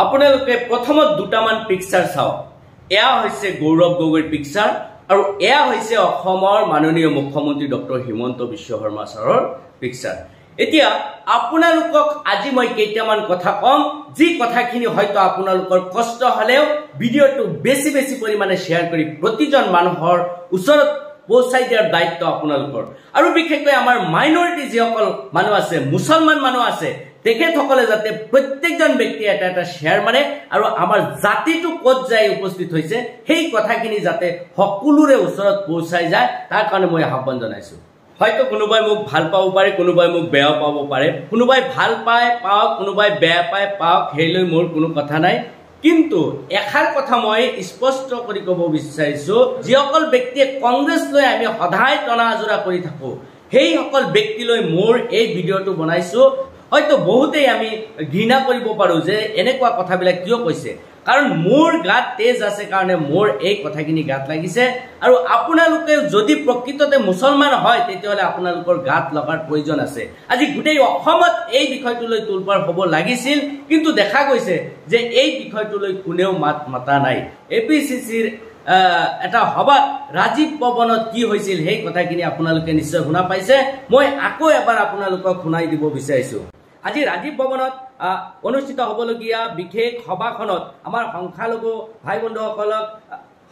আপোনালোকে প্ৰথমত দুটামান পিকচাৰ চাওক। এয়া হৈছে গৌৰৱ গগৈৰ পিকচাৰ আৰু এয়া হৈছে অসমৰ মাননীয় মুখ্যমন্ত্ৰী ডক্টৰ হিমন্ত বিশ্ব শৰ্মা ছাৰৰ পিকচাৰ। এতিয়া আপোনালোকক আজি মই কেইটামান কথা কম, যি কথাখিনি হয়তো আপোনালোকৰ কষ্ট হলেও ভিডিঅ'টো বেছি পৰিমাণে শ্বেয়াৰ কৰি প্ৰতিজন মানুহৰ ওচৰত পৌঁছাই দিয়াৰ দায়িত্ব আপোনালোকৰ। আৰু বিশেষকৈ আমাৰ মাইনৰিটি যিসকল মানুহ আছে, মুছলমান মানুহ আছে, তেখেতসকলে যাতে প্ৰত্যেকজন ব্যক্তিয়ে এটা শ্বেয়াৰ মাৰে আৰু আমাৰ জাতিটো ক'ত যাই উপস্থিত হৈছে সেই কথাখিনি যাতে সকলোৰে ওচৰত পৌঁছাই যায়, তাৰ কাৰণে মই আহ্বান জনাইছো। হয়তো কোনোবাই মোক ভাল পাব পাৰে, কোনোবাই মোক বেয়া পাব পাৰে, কোনোবাই ভাল পায় পাওক, কোনোবাই বেয়া পায় পাওক, সেইলৈ মোৰ কোনো কথা নাই। কিন্তু এষাৰ কথা মই স্পষ্ট কৰি ক'ব বিচাৰিছো, যিসকল ব্যক্তিয়ে কংগ্ৰেছ লৈ আমি সদায় টনা আজোৰা কৰি থাকো, সেইসকল ব্যক্তিলৈ মোৰ এই ভিডিঅ'টো বনাইছো। হয়তো বহুতেই আমি ঘৃণা কৰিব পাৰো যে এনেকুৱা কথাবিলাক কিয় কৈছে, কাৰণ মোৰ গাত তেজ আছে কাৰণে মোৰ এই কথাখিনি গাত লাগিছে। আৰু আপোনালোকে যদি প্ৰকৃততে মুছলমান হয় তেতিয়াহ'লে আপোনালোকৰ গাত লগাৰ প্ৰয়োজন আছে। আজি গোটেই অসমত এই বিষয়টোলৈ তোলপাৰ হ'ব লাগিছিল, কিন্তু দেখা গৈছে যে এই বিষয়টোলৈ কোনেও মাত মাতা নাই। APCCৰ এটা সভাত ৰাজীৱ ভৱনত কি হৈছিল সেই কথাখিনি আপোনালোকে নিশ্চয় শুনা পাইছে। মই আকৌ এবাৰ আপোনালোকক শুনাই দিব বিচাৰিছো। আজি ৰাজীৱ ভৱনত অনুষ্ঠিত হ'বলগীয়া বিশেষ সভাখনত আমাৰ সংখ্যালঘু ভাই বন্ধুসকলক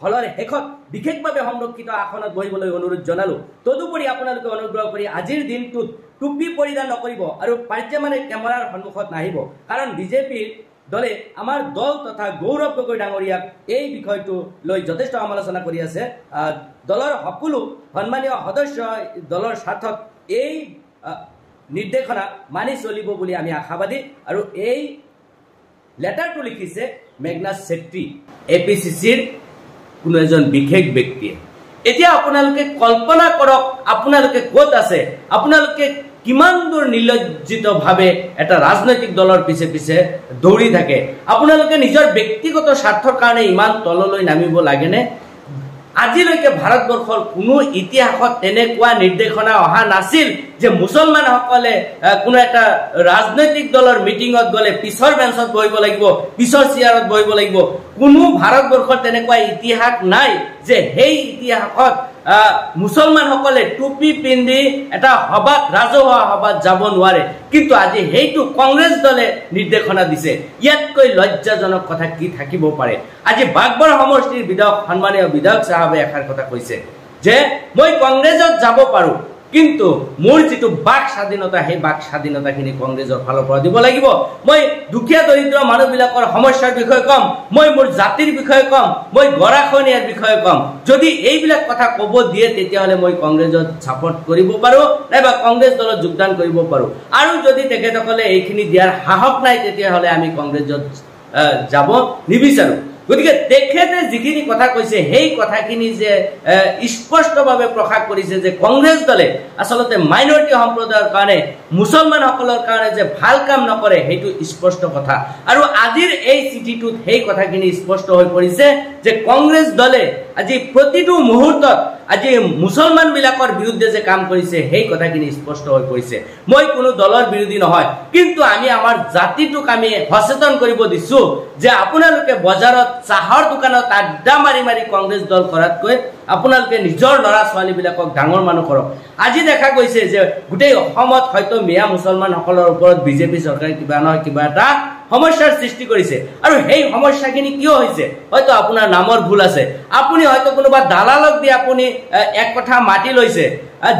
হলৰ শেষত বিশেষভাৱে সংৰক্ষিত আসনত বহিবলৈ অনুৰোধ জনালো। তদুপৰি আপোনালোকে অনুগ্ৰহ কৰি আজিৰ দিনটোত টুপি পৰিধান নকৰিব আৰু পাৰ্যমানে কেমেৰাৰ সন্মুখত নাহিব, কাৰণ বিজেপিৰ দলে আমাৰ দল তথা গৌৰৱ গগৈ ডাঙৰীয়াক এই বিষয়টো লৈ যথেষ্ট সমালোচনা কৰি আছে। দলৰ সকলো সন্মানীয় সদস্য দলৰ স্বাৰ্থত এই নিৰ্দেশনা মানি চলিব বুলি আমি আশাবাদী। আৰু এই লেটাৰটো লিখিছে মেঘনাথ চেত্ৰী, APCCৰ কোনো এজন বিশেষ ব্যক্তিয়ে। এতিয়া আপোনালোকে কল্পনা কৰক, আপোনালোকে ক'ত আছে, আপোনালোকে কিমান দূৰ নিৰ্লজ্জিতভাৱে এটা ৰাজনৈতিক দলৰ পিছে দৌৰি থাকে। আপোনালোকে নিজৰ ব্যক্তিগত স্বাৰ্থৰ কাৰণে ইমান তললৈ নামিব লাগেনে? আজিলৈকে ভাৰতবৰ্ষৰ কোনো ইতিহাসত তেনেকুৱা নিৰ্দেশনা অহা নাছিল যে মুছলমানসকলে কোনো এটা ৰাজনৈতিক দলৰ মিটিঙত গ'লে পিছৰ বেঞ্চত বহিব লাগিব, পিছৰ চেয়াৰত বহিব লাগিব। কোনো ভাৰতবৰ্ষৰ তেনেকুৱা ইতিহাস নাই যে সেই ইতিহাসত মুছলমানসকলে টুপি পিন্ধি এটা সভাত, ৰাজহুৱা সভাত যাব নোৱাৰে। কিন্তু আজি সেইটো কংগ্ৰেছ দলে নিৰ্দেশনা দিছে। ইয়াতকৈ লজ্জাজনক কথা কি থাকিব পাৰে? আজি বাগবৰ সমষ্টিৰ বিধায়ক, সন্মানীয় বিধায়ক সাহেবে এষাৰ কথা কৈছে যে মই কংগ্ৰেছত যাব পাৰো, কিন্তু মোৰ যিটো বাক স্বাধীনতা, সেই বাক স্বাধীনতাখিনি কংগ্ৰেছৰ ফালৰ পৰা দিব লাগিব। মই দুখীয়া দৰিদ্ৰ মানুহবিলাকৰ সমস্যাৰ বিষয়ে কম, মই মোৰ জাতিৰ বিষয়ে কম, মই গৰাখহনীয়াৰ বিষয়ে কম। যদি এইবিলাক কথা ক'ব দিয়ে তেতিয়াহ'লে মই কংগ্ৰেছত ছাপৰ্ট কৰিব পাৰো, নাইবা কংগ্ৰেছ দলত যোগদান কৰিব পাৰো। আৰু যদি তেখেতসকলে এইখিনি দিয়াৰ সাহস নাই তেতিয়াহ'লে আমি কংগ্ৰেছত যাব নিবিচাৰো। গতিকে তেখেতে যিখিনি কথা কৈছে সেই কথাখিনি যে স্পষ্টভাৱে প্ৰকাশ কৰিছে যে কংগ্ৰেছ দলে আচলতে মাইনৰিটি সম্প্ৰদায়ৰ কাৰণে, মুছলমানসকলৰ কাৰণে যে ভাল কাম নকৰে, সেইটো স্পষ্ট কথা। আৰু আজিৰ এই চিঠিটোত সেই কথাখিনি স্পষ্ট হৈ পৰিছে যে কংগ্ৰেছ দলে আজি প্ৰতিটো মুহূৰ্তত আজি মুছলমান বিলাকৰ বিৰুদ্ধে যে কাম কৰিছে সেই কথাখিনি স্পষ্ট হৈ পৰিছে। মই কোনো দলৰ বিৰোধী নহয়, কিন্তু আমি আমাৰ জাতিটোক আমি সচেতন কৰিব দিছো যে আপোনালোকে বজাৰত, চাহৰ দোকানত আড্ডা মাৰি কংগ্ৰেছ দল কৰাতকৈ আপোনালোকে নিজৰ ল'ৰা ছোৱালীবিলাকক ডাঙৰ মানুহ কৰক। আজি দেখা গৈছে যে গোটেই অসমত হয়তো মিয়া মুছলমানসকলৰ ওপৰত বিজেপি চৰকাৰে কিবা নহয় কিবা এটা সমস্যাৰ সৃষ্টি কৰিছে। আৰু সেই সমস্যাখিনি কিয় হৈছে? হয়তো আপোনাৰ নামৰ ভুল আছে, আপুনি হয়তো কোনোবা দালালক দি আপুনি এক কথা মাটি লৈছে,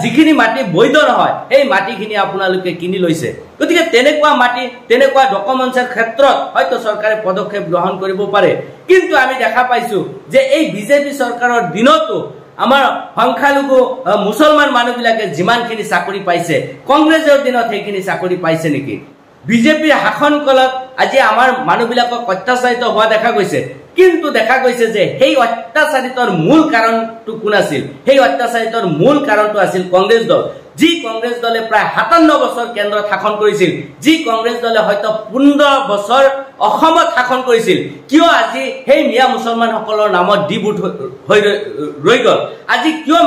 যিখিনি মাটি বৈধ নহয় সেই মাটিখিনি আপোনালোকে কিনি লৈছে। গতিকে তেনেকুৱা মাটি, তেনেকুৱা ডকুমেণ্টছৰ ক্ষেত্ৰত হয়তো চৰকাৰে পদক্ষেপ গ্ৰহণ কৰিব পাৰে। কিন্তু আমি দেখা পাইছো যে এই বিজেপি চৰকাৰৰ দিনতো আমাৰ সংখ্যালঘু মুছলমান মানুহবিলাকে যিমানখিনি চাকৰি পাইছে, কংগ্ৰেছৰ দিনত সেইখিনি চাকৰি পাইছে নেকি? বিজেপিৰ শাসনকালত আজি আমাৰ মানুহবিলাকক অত্যাচাৰিত হোৱা দেখা গৈছে, কিন্তু দেখা গৈছে যে সেই অত্যাচাৰিতৰ মূল কাৰণটো কোন আছিল? সেই অত্যাচাৰিতৰ মূল কাৰণটো আছিল কংগ্ৰেছ দল। যি কংগ্ৰেছ দলে প্ৰায় 57 বছৰ কেন্দ্ৰত শাসন কৰিছিল, যি কংগ্ৰেছ দলে হয়তো 15 বছৰ অসমত শাসন কৰিছিল, কিয় আজি সেই মিয়া মুছলমানসকলৰ নামত ডিবুট হৈ ৰৈ গ'ল? আজি কিয়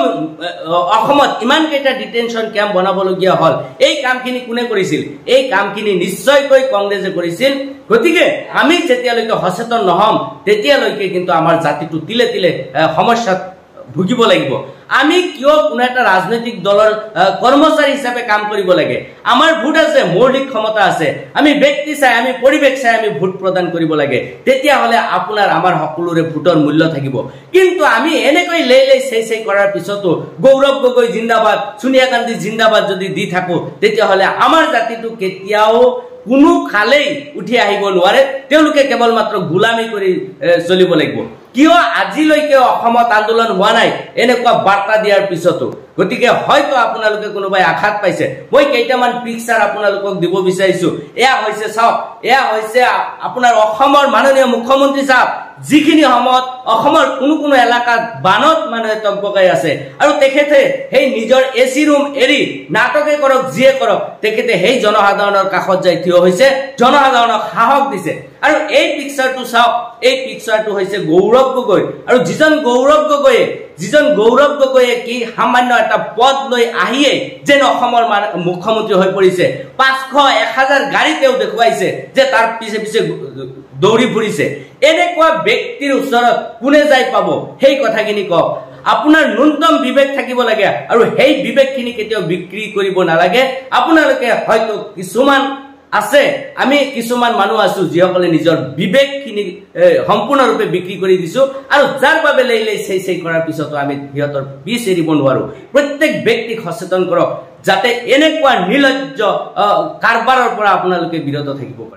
অসমত ইমান কেইটা ডিটেনশ্যন কেম্প বনাবলগীয়া হ'ল? এই কামখিনি কোনে কৰিছিল? এই কামখিনি নিশ্চয়কৈ কংগ্ৰেছে কৰিছিল। গতিকে আমি যেতিয়ালৈকে সচেতন নহম তেতিয়ালৈকে কিন্তু আমাৰ জাতিটো তিলে তিলে সমস্যাত ভুগিব লাগিব। আমি কিয় কোনো এটা ৰাজনৈতিক দলৰ কৰ্মচাৰী হিচাপে কাম কৰিব লাগে? আমাৰ ভোট আছে, মৌলিক ক্ষমতা আছে, আমি ব্যক্তি চাই, আমি পৰিৱেশ চাই আমি ভোট প্ৰদান কৰিব লাগে। তেতিয়াহ'লে আপোনাৰ আমাৰ সকলোৰে ভোটৰ মূল্য থাকিব। কিন্তু আমি এনেকৈ লেই চেই কৰাৰ পিছতো গৌৰৱ গগৈ জিন্দাবাদ, সোনিয়া গান্ধী জিন্দাবাদ যদি দি থাকো, তেতিয়াহ'লে আমাৰ জাতিটো কেতিয়াও কোনো খালেই উঠি আহিব নোৱাৰে। তেওঁলোকে কেৱল মাত্ৰ গোলামী কৰি চলিব লাগিব। কিয় আজিলৈকে অসমত আন্দোলন হোৱা নাই এনেকুৱা বাৰ্তা দিয়াৰ পিছতো? গতিকে হয়তো আপোনালোকে কোনোবাই আঘাত পাইছে। মই কেইটামান পিকচাৰ আপোনালোকক দিব বিচাৰিছো। এয়া হৈছে চাওক, এয়া হৈছে আপোনাৰ অসমৰ মাননীয় মুখ্যমন্ত্ৰী চাওক, যিখিনি সময়ত অসমৰ কোনো এলেকাত বানত মানুহে টকবকাই আছে আৰু তেখেতে সেই নিজৰ এচি ৰুম এৰি নাটকে কৰক যিয়ে কৰক তেখেতে সেই জনসাধাৰণৰ কাষত যাই থিয় হৈছে, জনসাধাৰণক সাহস দিছে। আৰু এই পিকচাৰটো চাওক, এই পিকচাৰটো হৈছে গৌৰৱ গগৈ। আৰু যিজন গৌৰৱ গগৈয়ে কি সামান্য এটা পদ লৈ আহিয়ে যেন অসমৰ মুখ্যমন্ত্ৰী হৈ পৰিছে। 500-1000 গাড়ী তেওঁ দেখুৱাইছে যে তাৰ পিছে পিছে দৌৰি ফুৰিছে। এনেকুৱা ব্যক্তিৰ ওচৰত কোনে যাই পাব? সেই কথাখিনি কওক। আপোনাৰ ন্যূনতম বিবেক থাকিব লাগে আৰু সেই বিবেকখিনি কেতিয়াও বিক্ৰী কৰিব নালাগে। আপোনালোকে হয়তো কিছুমান আছে, আমি কিছুমান মানুহ আছো যিসকলে নিজৰ বিবেকখিনি সম্পূৰ্ণৰূপে বিক্ৰী কৰি দিছো আৰু যাৰ বাবে লেই চেই কৰাৰ পিছতো আমি সিহঁতৰ পিছ এৰিব নোৱাৰো। প্ৰত্যেক ব্যক্তিক সচেতন কৰক যাতে এনেকুৱা নিৰ্লজ্জ কাৰবাৰৰ পৰা আপোনালোকে বিৰত থাকিব পাৰে।